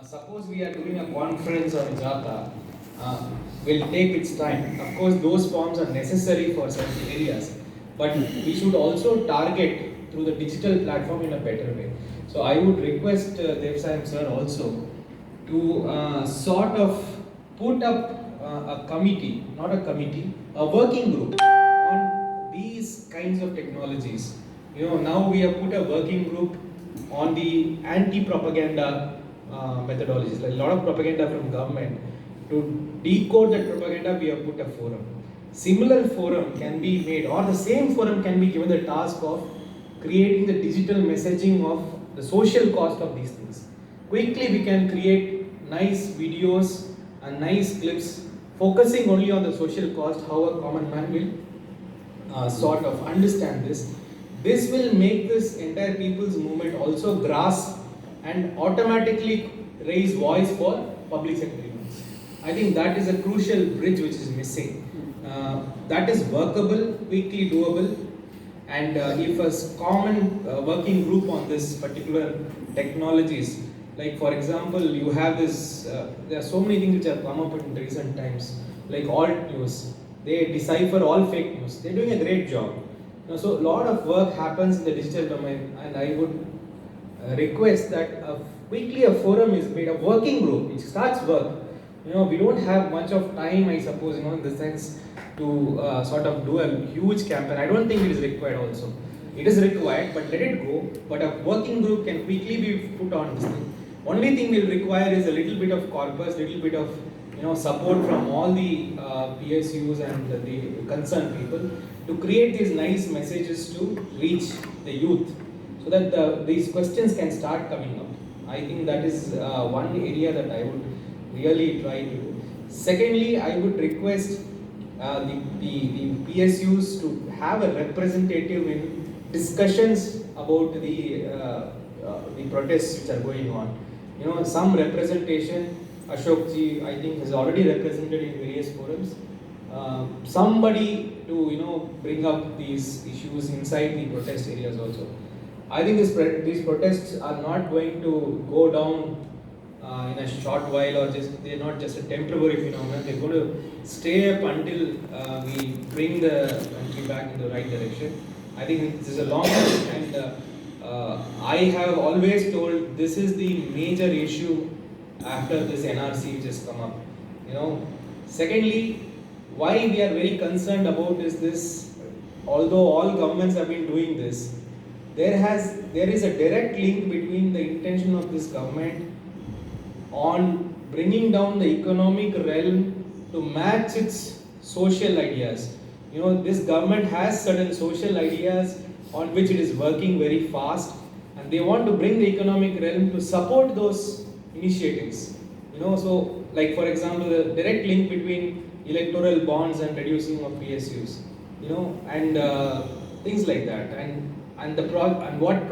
Suppose we are doing a conference or a jata, will take its time. Of course, those forms are necessary for certain areas, but we should also target through the digital platform in a better way. So I would request Devsayam sir also to sort of put up a committee, not a committee, a working group on these kinds of technologies. Now we have put a working group on the anti-propaganda methodologies. Like a lot of propaganda from government. To decode that propaganda, we have put a forum. Similar forum can be made, or the same forum can be given the task of creating the digital messaging of the social cost of these things. Quickly, we can create nice videos and nice clips focusing only on the social cost, how a common man will sort of understand this. This will make this entire people's movement also grasp and automatically raise voice for public sector events. I think that is a crucial bridge which is missing. That is workable, quickly doable, and if a common working group on this particular technologies, like for example, you have this, there are so many things which have come up in recent times, like alt news. They decipher all fake news. They're doing a great job. So a lot of work happens in the digital domain, and I would request that quickly a forum is made, a working group which starts work. We don't have much of time, I suppose, in the sense to sort of do a huge campaign. I don't think it is required also. It is required, but let it go. But a working group can quickly be put on this thing. Only thing we'll require is a little bit of corpus, little bit of support from all the PSUs and the concerned people to create these nice messages to reach the youth, so that these questions can start coming up. I think that is one area that I would really try to do. Secondly, I would request the PSUs to have a representative in discussions about the protests which are going on. Some representation. Ashok ji, I think, has already represented in various forums. Somebody to bring up these issues inside the protest areas also. I think these protests are not going to go down in a short while, or they're not just a temporary phenomenon. They're going to stay up until we bring the country back in the right direction. I think this is a long term, and I have always told this is the major issue after this NRC which has come up. Secondly, why we are very concerned about is this. Although all governments have been doing this, there is a direct link between the intention of this government on bringing down the economic realm to match its social ideas. This government has certain social ideas on which it is working very fast, and they want to bring the economic realm to support those initiatives. So like for example, the direct link between electoral bonds and reducing of PSUs, and things like that, and what